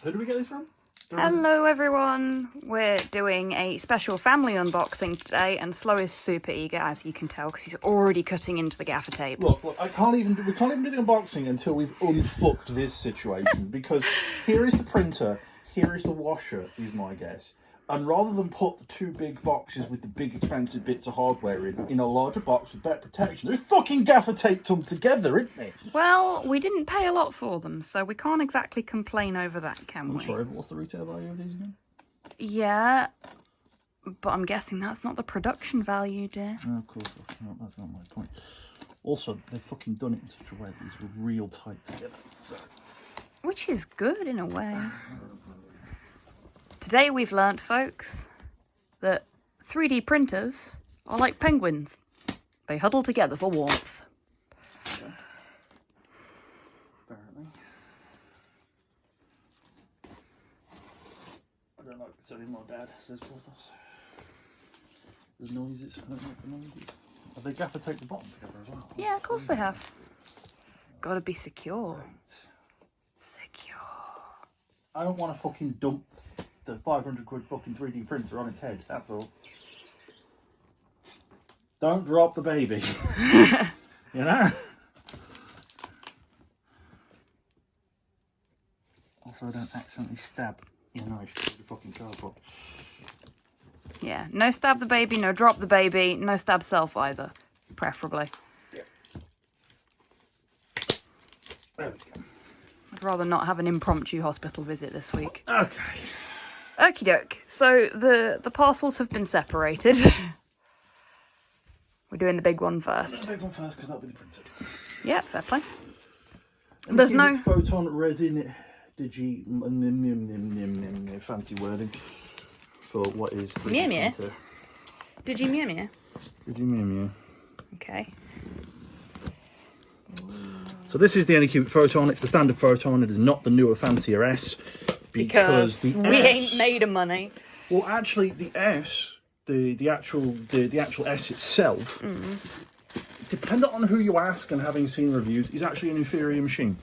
Who do we get this from? Hello everyone, we're doing a special family unboxing today and Slow is super eager, as you can tell, because he's already cutting into the gaffer tape. Look, we can't even do the unboxing until we've unfucked this situation, because here is the printer, here is the washer, is my guess. And rather than put the two big boxes with the big expensive bits of hardware in a larger box with better protection, there's fucking gaffer taped them together, isn't it? Well, we didn't pay a lot for them, so we can't exactly complain over that, can we? I'm sorry, but what's the retail value of these again? Yeah, but I'm guessing that's not the production value, dear. No, of course, that's not my point. Also, they've fucking done it in such a way that these were real tight together. So. Which is good in a way. Today we've learnt, folks, that 3D printers are like penguins. They huddle together for warmth. Yeah. Apparently. I don't like this anymore, Dad, says Porthos. There's noises. I don't like the noises. Have they gaffer taped the bottom together as well? Yeah, of course they have. Gotta be secure. Right. Secure. I don't want to fucking dump the 500 quid fucking 3D printer on its head, that's all. Don't drop the baby. You know? Also, don't accidentally stab your knife through the fucking cardboard. Yeah, no stab the baby, no drop the baby, no stab self either, preferably. Yeah. There we go. I'd rather not have an impromptu hospital visit this week. Okay. Okie doke. So the parcels have been separated. We're doing the big one first. The big one first, because that'll be the printer. Yeah, fair play. There's no Photon Resin Digi fancy wording for what is 3D Meow meow. printer. Did you meow meow? Digi meow meow. Okay. So this is the Anycubic Photon. It's the standard Photon. It is not the newer, fancier S. Because the we S, ain't made of money. Well, actually, the S, the actual S itself, depending on who you ask and having seen reviews, is actually an inferior machine.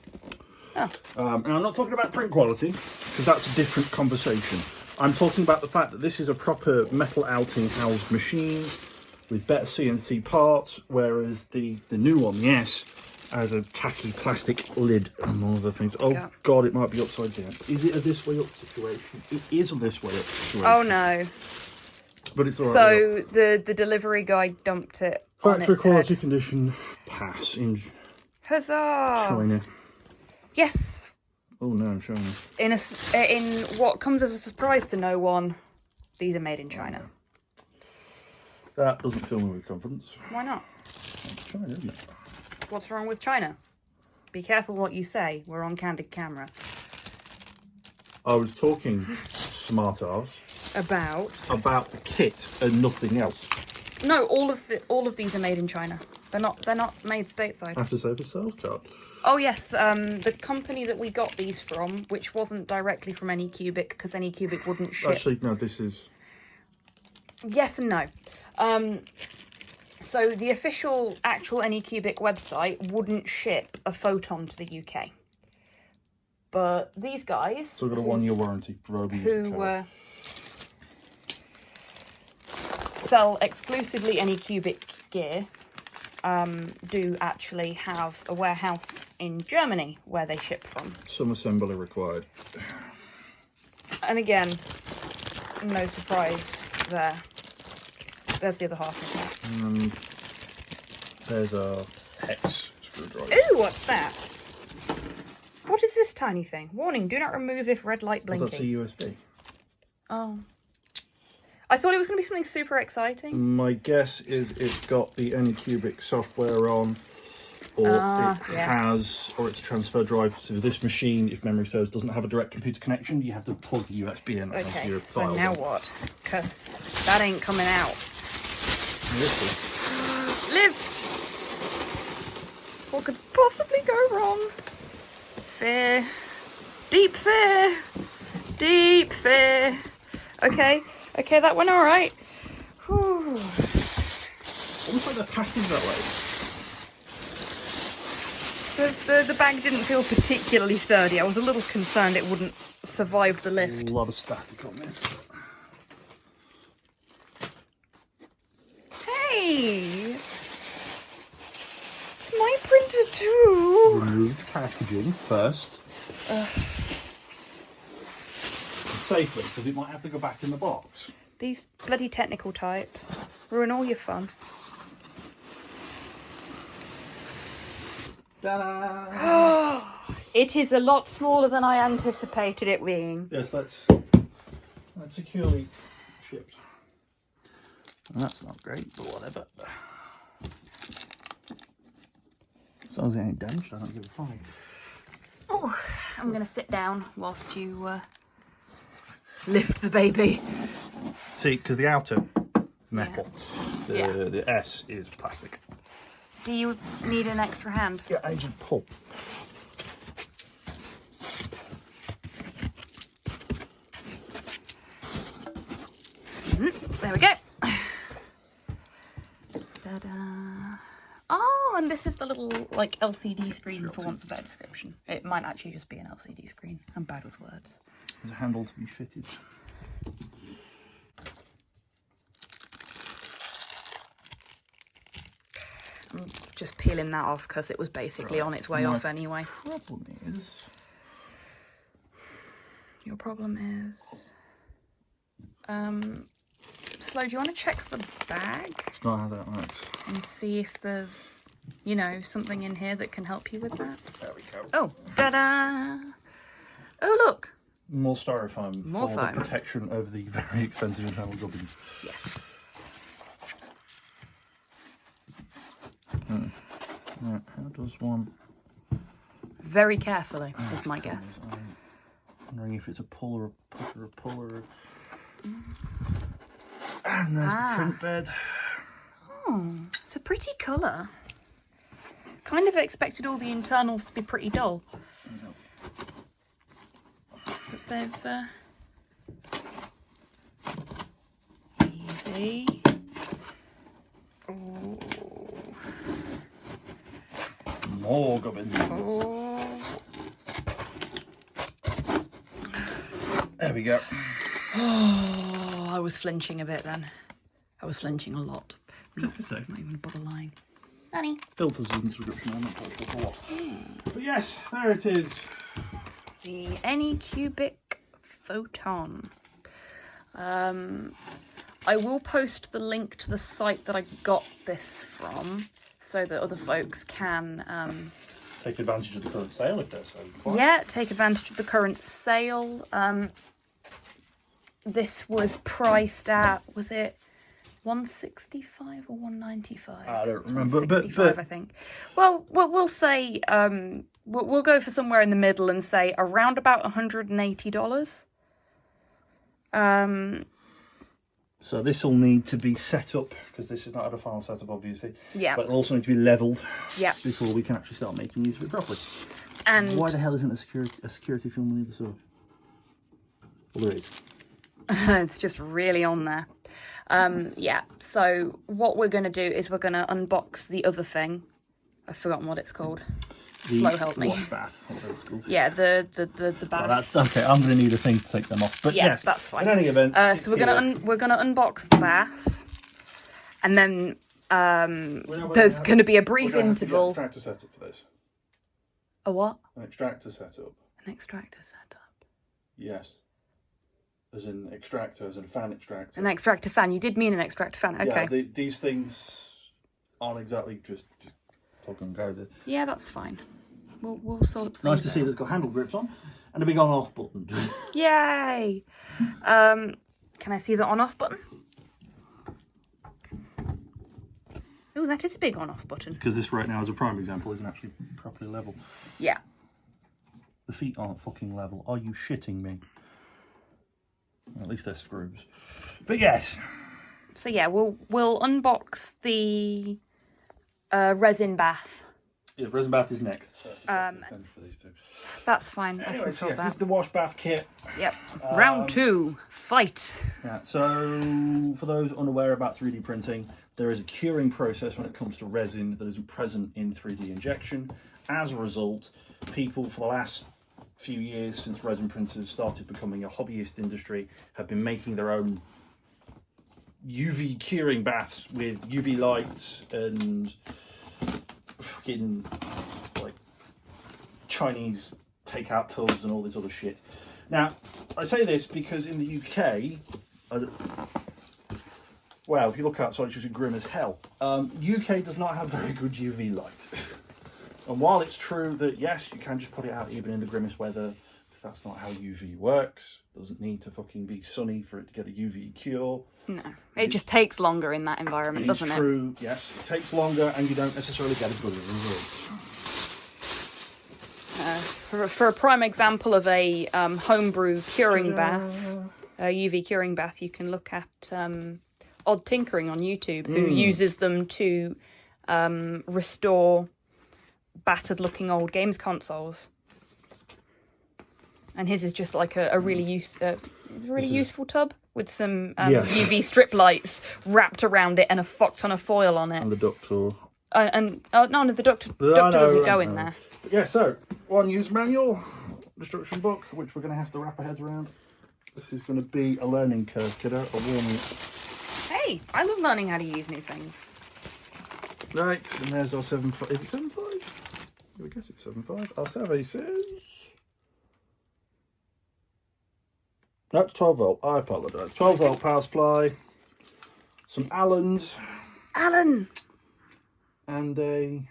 Oh. And I'm not talking about print quality, because that's a different conversation. I'm talking about the fact that this is a proper metal outing housed machine with better CNC parts, whereas the new one, the S, has a tacky plastic lid and all other things. Oh Yeah. God, it might be upside down. Is it a this way up situation? It is a this way up situation. Oh no. But it's alright. So the delivery guy dumped it on Factory its quality head. condition pass in Huzzah! China. Yes. Oh no, I'm showing you. In what comes as a surprise to no one, these are made in China. That doesn't fill me with confidence. Why not? It's China, isn't it? What's wrong with China? Be careful what you say. We're on candid camera. I was talking, smart arse, about the kit and nothing else. No, all of these are made in China. They're not made stateside. I have to say the sales card. Oh yes, the company that we got these from, which wasn't directly from Anycubic, because Anycubic wouldn't ship. Actually, no, this is... Yes and no. So the official actual Anycubic website wouldn't ship a Photon to the UK. But these guys... Still got a 1-year warranty. Who sell exclusively Anycubic gear, do actually have a warehouse in Germany where they ship from. Some assembly required. And again, no surprise there. There's the other half of And there's a hex screwdriver. Ooh, what's that? What is this tiny thing? Warning, do not remove if red light Well, blinking. that's a USB. Oh. I thought it was going to be something super exciting. My guess is it's got the Anycubic software on, or or it's a transfer drive. So this machine, if memory serves, doesn't have a direct computer connection. You have to plug a USB in. Okay, your so file now one. what? Because that ain't coming out. Lift! What could possibly go wrong? Fear. Deep fear. Deep fear. Okay, that went alright. Almost like they're packaged that way. The bag didn't feel particularly sturdy. I was a little concerned it wouldn't survive the lift. A lot of static on this. Hey! It's my printer too! Remove the packaging first. Safely, because it might have to go back in the box. These bloody technical types ruin all your fun. Ta-da! It is a lot smaller than I anticipated it being. Yes, that's securely shipped. And that's not great, but whatever. As long as it ain't damaged, I don't give a fuck. Oh, I'm going to sit down whilst you lift the baby. See, because the outer metal, Yeah. the S is plastic. Do you need an extra hand? Yeah, I just pull. There we go. Ta-da. Oh, and this is the little like LCD screen for want of a better description. It might actually just be an LCD screen. I'm bad with words. There's a handle to be fitted. I'm just peeling that off because it was basically on its way off anyway. Problem is, Your problem is... Slow, do you want to check the bag? it's not how that works. And see if there's, you know, something in here that can help you with that? There we go. Oh, ta-da! Oh, look! More styrofoam More for foam. the protection of the very expensive internal gubbins. Yes. Right, how does one... Very carefully, is my guess. I'm wondering if it's a pull or a push or a pull or a... And there's the print bed. Oh, it's a pretty colour. Kind of expected all the internals to be pretty dull. But they've... Easy. Oh. More gubbins. Oh. There we go. Oh, I was flinching a bit then. I was flinching a lot. Just a sec. I'm not even bother lying. Honey. Filters in description, I'm not quite sure for what. But yes, there it is. The Anycubic Photon. I will post the link to the site that I got this from so that other folks can Take advantage of the current sale if they're so inclined. yeah, take advantage of the current sale. This was priced at, was it 165 or 195? I don't remember, 165, but I think. Well, we'll say we'll go for somewhere in the middle and say around about $180. So this will need to be set up because this is not at a final setup, obviously. Yeah. But it'll also need to be levelled. Yeah. Before we can actually start making use of it properly. And Why the hell isn't a security film on the other side? Well, there is. it's just really on there. Yeah. So what we're going to do is we're going to unbox the other thing. I've forgotten what it's called. The Slow help me. wash bath, whatever it's called. Yeah, the bath. Well, that's okay. I'm going to need a thing to take them off. But Yeah, yes, that's fine. In any event, So we're gonna unbox the bath, and then there's going to be a brief interval. An extractor setup for this. A what? An extractor setup. An extractor setup. Yes. As in extractor, as in fan extractor. An extractor fan. You did mean an extractor fan. Okay. Yeah, these things aren't exactly just plug and go. Yeah, that's fine. We'll sort things Nice to see out. that it's got handle grips on and a big on-off button. Yay! Can I see the on-off button? Oh, that is a big on-off button. Because this right now, as a prime example, isn't actually properly level. Yeah. The feet aren't fucking level. Are you shitting me? Well, at least they're screws. But yes. So yeah, we'll unbox the resin bath. Yeah, resin bath is next. So For these two. That's fine. I Anyway, can so sort yes, that. this is the wash bath kit. Yep. Round 2. Fight. Yeah, so for those unaware about 3D printing, there is a curing process when it comes to resin that isn't present in 3D injection. As a result, people for the last few years since resin printers started becoming a hobbyist industry have been making their own UV curing baths with UV lights and fucking like Chinese takeout tools and all this other shit. Now, I say this because in the UK, well, if you look outside, it's just grim as hell. UK does not have very good UV light. And while it's true that, yes, you can just put it out even in the grimmest weather, because that's not how UV works. It doesn't need to fucking be sunny for it to get a UV cure. No, it just takes longer in that environment, doesn't it? It's true, yes. It takes longer and you don't necessarily get as good a result. For a prime example of a homebrew curing bath, a UV curing bath, you can look at Odd Tinkering on YouTube, who uses them to restore battered-looking old games consoles. And his is just like a really useful tub with some UV strip lights wrapped around it and a fuck ton of foil on it. And the ductor. No, the ductor doesn't go in there. But yeah, so one use manual, instruction book, which we're going to have to wrap our heads around. This is going to be a learning curve, kiddo. A warning. Hey, I love learning how to use new things. Right, and there's our 7.5. Is it 7.5? I guess it's 7.5. Our survey says. No, it's 12 volt. I apologise. 12 volt power supply. Some Allens. Alan! And a.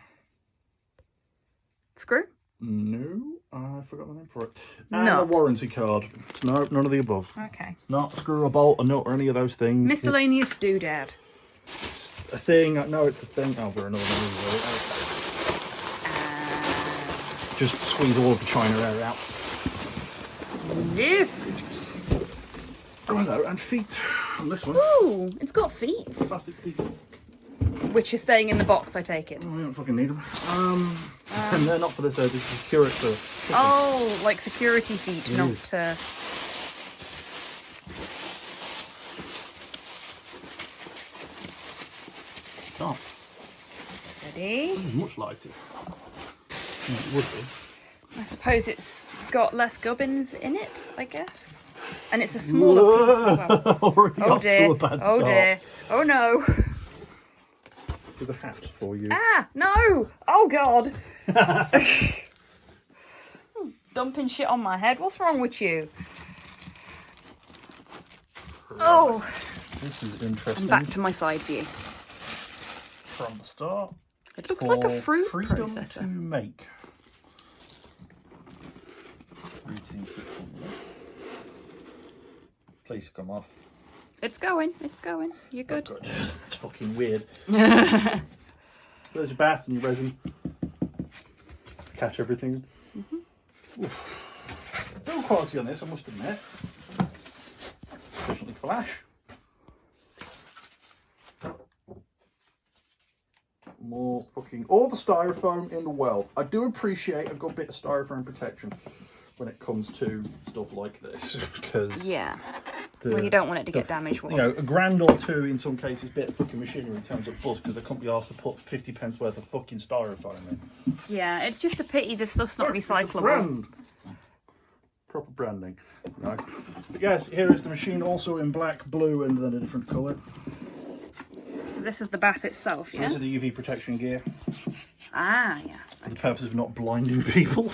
Screw? No, I forgot the name for it. And Nut. a warranty card. No, none of the above. Okay. Not screw, a bolt, a nut, or any of those things. Miscellaneous doodad. It's a thing. No, it's a thing. Oh, we're another one. Just squeeze all of the china air out. Lift. Oh, hello, and feet on this one. Ooh, it's got feet. Plastic feet. Which is staying in the box, I take it. Oh, we don't fucking need them. And they're not for this, they're just secure it for. Oh, like security feet, not. Oh, Ready? this is much lighter. Yeah, it would be. I suppose it's got less gubbins in it, I guess. And it's a smaller piece as well. Already Oh off dear. to a bad Oh start. dear. Oh no. There's a hat for you. Ah, no. Oh god. Dumping shit on my head. What's wrong with you? Oh. This is interesting. And back to my side view. From the start. It looks like a fruit freedom processor. to make. Please come off. It's going. It's going. You're good. Good. It's fucking weird. There's your bath and your resin. Catch everything. No quality on this, I must admit. Sufficiently flash. More fucking all the styrofoam in the world. I do appreciate a good bit of styrofoam protection when it comes to stuff like this, because Yeah. Well, you don't want it to get damaged once. you know, $1 or $2 in some cases, bit of fucking machinery in terms of fuss, because they couldn't be asked to put 50p worth of fucking styrofoam in. Yeah, it's just a pity this stuff's not It's a recyclable. brand. Proper branding. Nice. But yes, here is the machine, also in black, blue, and then a different colour. So this is the bath itself, yeah? This is the UV protection gear, Ah, yes. for the purpose of not blinding people.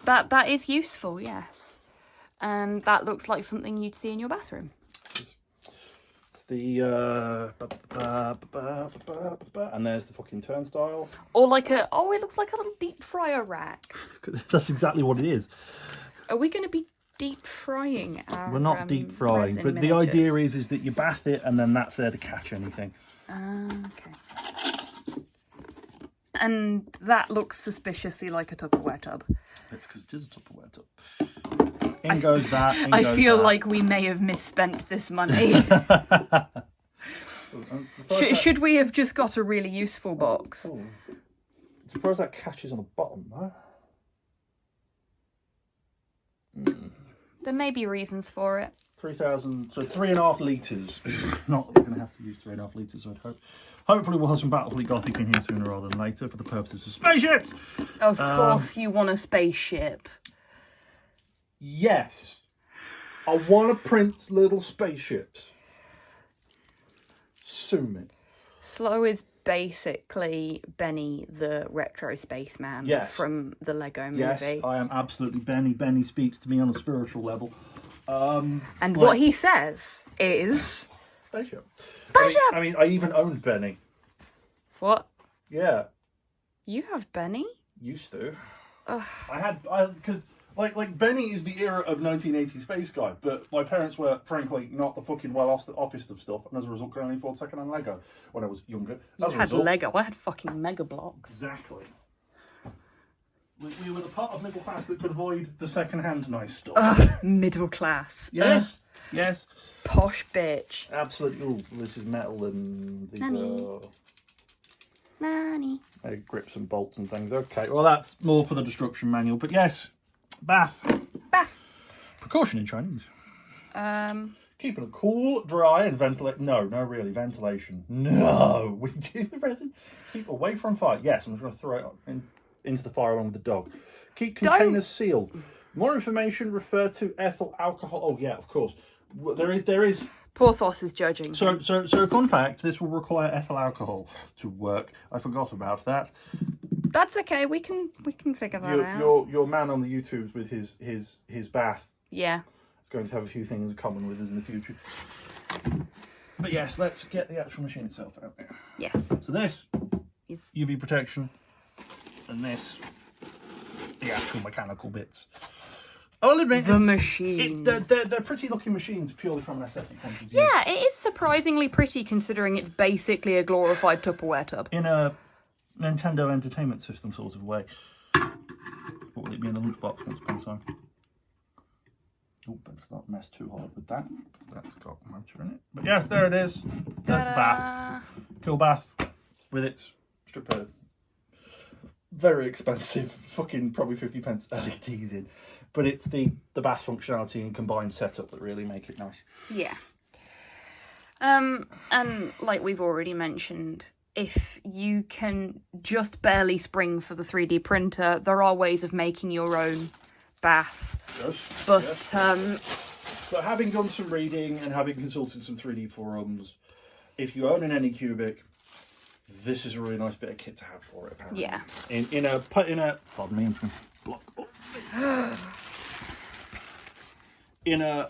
That is useful, yes. And that looks like something you'd see in your bathroom. It's the and there's the fucking turnstile. Or like it looks like a little deep fryer rack. That's exactly what it is. Are we going to be deep frying our We're not deep frying, resin but the miniatures? idea is that you bath it and then that's there to catch anything. Okay. And that looks suspiciously like a Tupperware tub. It's because it is a Tupperware tub. In goes that. In I goes feel that. like we may have misspent this money. Should we have just got a really useful box? Oh. I'm surprised that catches on the bottom, though. There may be reasons for it. 3,000, so 3.5 litres. Not that we're going to have to use 3.5 litres, I'd hope. Hopefully we'll have some Battlefleet Gothic in here sooner rather than later for the purposes of spaceships. Of course you want a spaceship. Yes. I want to print little spaceships. Sue me. Slow is basically Benny the retro spaceman from the Lego movie. Yes, I am absolutely Benny. Benny speaks to me on a spiritual level. And what he says is... Spaceship. Spaceship! I mean, I even owned Benny. What? Yeah. You have Benny? Used to. Ugh. Because like Benny is the era of 1980 Space Guy, but my parents were frankly not the fucking well-off of stuff, and as a result, could only afford second-hand Lego when I was younger. You had Lego. I had fucking Mega Blocks. Exactly. We were the part of middle class that could avoid the second-hand nice stuff. Middle class. Yes. Yes. Posh bitch. Absolutely. Ooh, this is metal and these Nanny. Grips and bolts and things. Okay, well that's more for the destruction manual. But yes, bath. Bath. Precaution in Chinese. Keeping it cool, dry, and ventilate. No, really, ventilation. No, we do the resin. Keep away from fire. Yes, I'm just going to throw it into the fire along with the dog. Keep containers sealed. More information, refer to ethyl alcohol. Oh yeah, of course. There is. Porthos is judging. So fun fact, this will require ethyl alcohol to work. I forgot about that. That's okay, we can figure that out. Your man on the YouTubes with his bath. Yeah. Is going to have a few things in common with us in the future. But yes, let's get the actual machine itself out there. Yes. So this is UV protection, and this the actual mechanical bits. I'll admit, the machine. They're pretty looking machines purely from an aesthetic point of view. Yeah, it is surprisingly pretty considering it's basically a glorified Tupperware tub. In a Nintendo Entertainment System sort of way. What will it be in the lunchbox once upon a time? Oh, let's not mess too hard with that. That's got motor in it. But yes, there it is. There's the bath. Cool bath with its strip of very expensive, fucking probably 50p LEDs in. But it's the bath functionality and combined setup that really make it nice. Yeah. And like we've already mentioned, if you can just barely spring for the 3D printer, there are ways of making your own bath. Yes. But yes. But having done some reading and having consulted some 3D forums, if you own an Anycubic, this is a really nice bit of kit to have for it. Apparently. Yeah. In a pardon me, I'm going to block.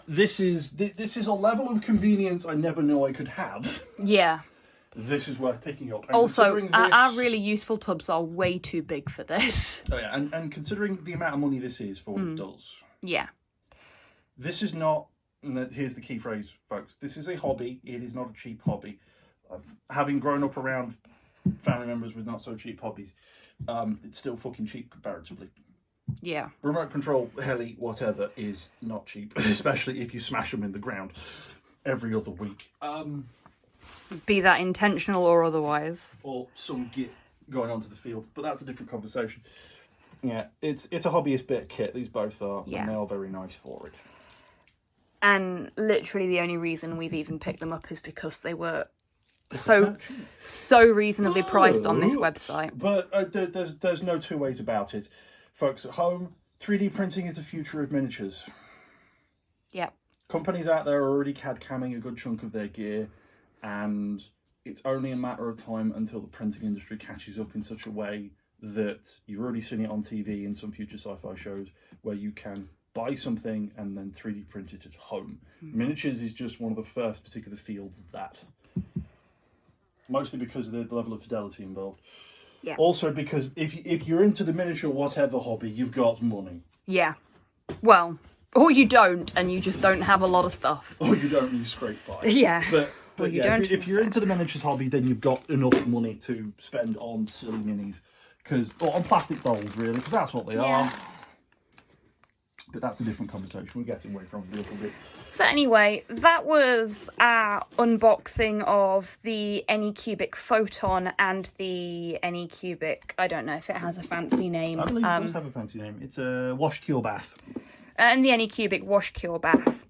This is a level of convenience I never knew I could have. Yeah. This is worth picking up. And also, our really useful tubs are way too big for this. Oh yeah, and considering the amount of money this is for what it does. Yeah. This is not, and here's the key phrase, folks. This is a hobby. It is not a cheap hobby. Having grown up around family members with not so cheap hobbies, it's still fucking cheap comparatively. Yeah. Remote control, heli, whatever, is not cheap, especially if you smash them in the ground every other week. Be that intentional or otherwise. Or some git going onto the field, but that's a different conversation. Yeah, it's a hobbyist bit of kit, these both are, and they are very nice for it. And literally the only reason we've even picked them up is because they were so reasonably priced on this website. But there's no two ways about it. Folks at home, 3D printing is the future of miniatures. Yep. Companies out there are already CAD-camming a good chunk of their gear, and it's only a matter of time until the printing industry catches up in such a way that you've already seen it on TV in some future sci-fi shows where you can buy something and then 3D print it at home. Miniatures is just one of the first particular fields of that. Mostly because of the level of fidelity involved. Yeah. Also because if you're into the miniature whatever hobby, you've got money. Yeah. Well, or you don't, and you just don't have a lot of stuff. Or you don't, and you scrape by. Yeah. But you yeah, don't if you're into the miniatures hobby, then you've got enough money to spend on silly minis. Or on plastic bowls, really, because that's what they are. But that's a different conversation. We're getting away from it a little bit. So anyway, that was our unboxing of the Anycubic Photon and the Anycubic, I don't know if it has a fancy name. I believe it does have a fancy name. It's a wash cure bath. And the Anycubic wash cure bath.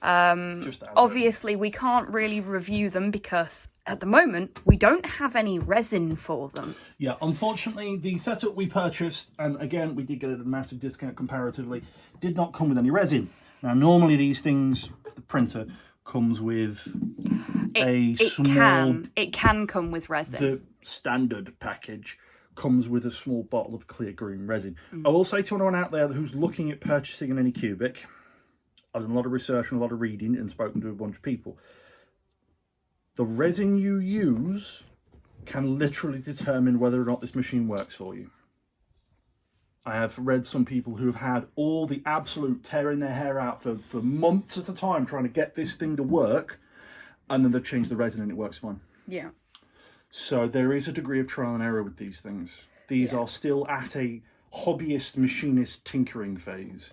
Obviously, we can't really review them because at the moment, we don't have any resin for them. Yeah, unfortunately, the setup we purchased, and again, we did get it at a massive discount comparatively, did not come with any resin. Now, normally these things, the printer comes with It can come with resin. The standard package comes with a small bottle of clear green resin. I will say to anyone out there who's looking at purchasing an Anycubic, I've done a lot of research and a lot of reading and spoken to a bunch of people. The resin you use can literally determine whether or not this machine works for you. I have read some people who have had all the absolute tearing their hair out for months at a time trying to get this thing to work, and then they've changed the resin and it works fine. Yeah. So there is a degree of trial and error with these things. These are still at a hobbyist, machinist, tinkering phase.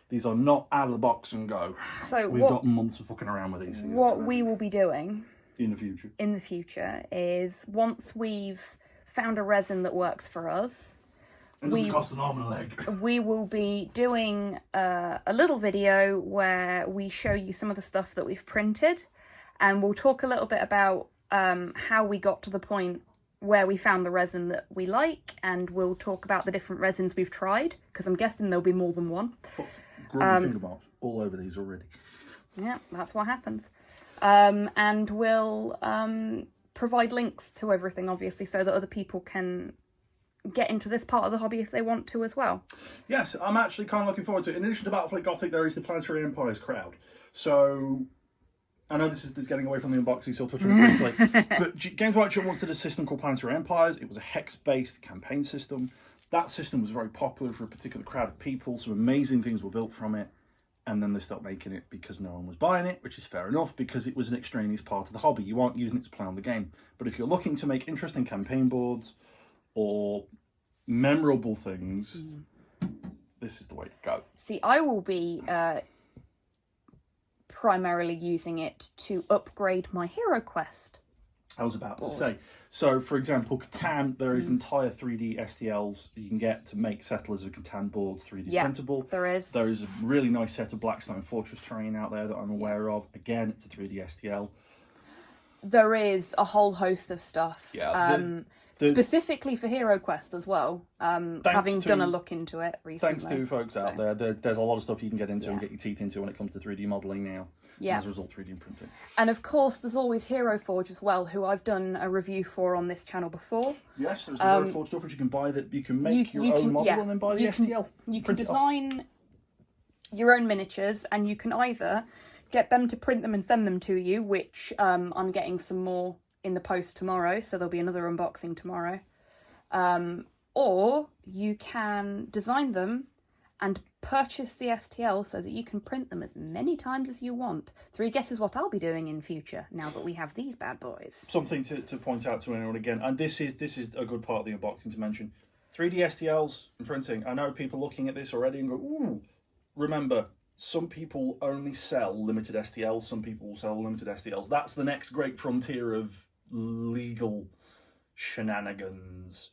These are not out of the box and go. So we've got months of fucking around with these things. What we will be doing in the future is, once we've found a resin that works for us, it doesn't cost an arm and a leg. We will be doing a little video where we show you some of the stuff that we've printed, and we'll talk a little bit about how we got to the point where we found the resin that we like, and we'll talk about the different resins we've tried, because I'm guessing there'll be more than one. Finger marks all over these already. Yeah, that's what happens. And we'll provide links to everything, obviously, so that other people can get into this part of the hobby if they want to as well. Yes, I'm actually kind of looking forward to it. In addition to Battlefleet Gothic, there is the Planetary Empires crowd. So I know this is getting away from the unboxing, so I'll touch on it briefly. But Games Workshop wanted a system called Planetary Empires. It was a hex-based campaign system. That system was very popular for a particular crowd of people. Some amazing things were built from it. And then they stopped making it because no one was buying it, which is fair enough, because it was an extraneous part of the hobby. You aren't using it to play on the game. But if you're looking to make interesting campaign boards or memorable things, this is the way to go. See, I will be primarily using it to upgrade my Hero Quest. I was about to say. So, for example, Catan, there is entire 3D STLs you can get to make Settlers of Catan boards 3D printable. There is. There is a really nice set of Blackstone Fortress terrain out there that I'm aware of. Again, it's a 3D STL. There is a whole host of stuff. Yeah. Specifically for Hero Quest as well, having done a look into it recently. Thanks to folks out there. There's a lot of stuff you can get into and get your teeth into when it comes to 3D modelling now. Yeah. As a result, 3D printing. And of course, there's always Hero Forge as well, who I've done a review for on this channel before. Yes, there's the Hero Forge stuff which you can buy, that you can make your own model and then buy the STL. You can design your own miniatures, and you can either get them to print them and send them to you, which I'm getting some more in the post tomorrow, so there'll be another unboxing tomorrow. Or you can design them and purchase the STL so that you can print them as many times as you want. 3 guesses what I'll be doing in future now that we have these bad boys. Something to point out to anyone again, and this is a good part of the unboxing to mention. 3D STLs and printing. I know people looking at this already and go, ooh. Remember, some people only sell limited STLs, some people will sell limited STLs. That's the next great frontier of legal shenanigans.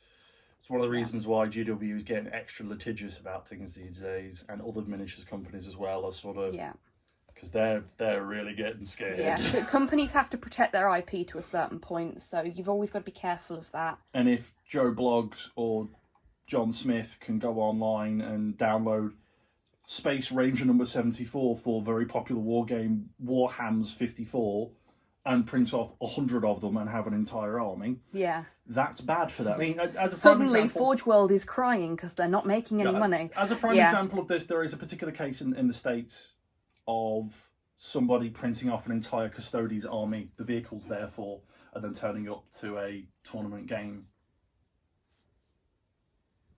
It's one of the reasons why GW is getting extra litigious about things these days, and other miniatures companies as well are sort of, because they're really getting scared. Yeah, companies have to protect their IP to a certain point, so you've always got to be careful of that. And if Joe Blogs or John Smith can go online and download Space Ranger number 74 for very popular war game Warhams 54 and print off 100 of them and have an entire army, that's bad for them. I mean, as a suddenly Forge World is crying because they're not making any money. As a prime example of this, there is a particular case in the States of somebody printing off an entire Custodes army, the vehicles therefore, and then turning up to a tournament game.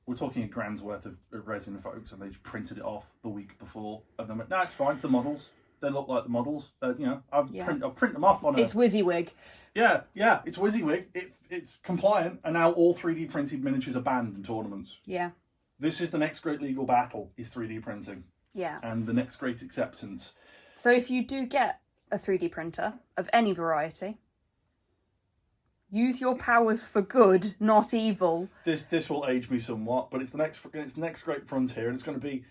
We're talking $1,000's worth of resin, folks, and they just printed it off the week before, and then went, no, it's fine, the models. They look like the models. I've print them off on It's WYSIWYG. Yeah, it's WYSIWYG. It's compliant, and now all 3D printed miniatures are banned in tournaments. Yeah. This is the next great legal battle, is 3D printing. Yeah. And the next great acceptance. So if you do get a 3D printer of any variety, use your powers for good, not evil. This will age me somewhat, but it's the next great frontier, and it's going to be.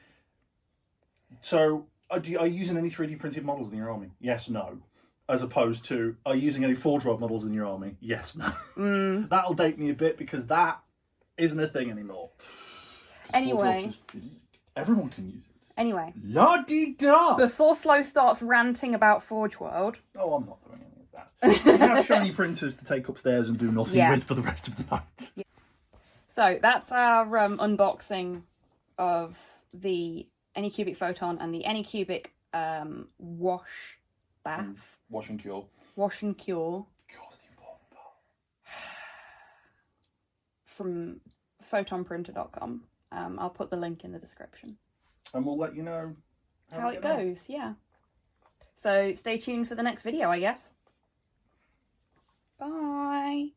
So, are you using any 3D printed models in your army? Yes, no. as opposed to, are you using any Forge World models in your army? Yes, no. That'll date me a bit because that isn't a thing anymore. Anyway. Everyone can use it. Anyway. La-di-da! Before Slow starts ranting about Forge World. Oh, I'm not doing any of that. We have shiny printers to take upstairs and do nothing with for the rest of the night. Yeah. So that's our unboxing of the Anycubic Photon and the Anycubic wash bath. Wash and cure. Wash and cure. Cure's the important part. From photonprinter.com. I'll put the link in the description. And we'll let you know how it goes, yeah. So stay tuned for the next video, I guess. Bye.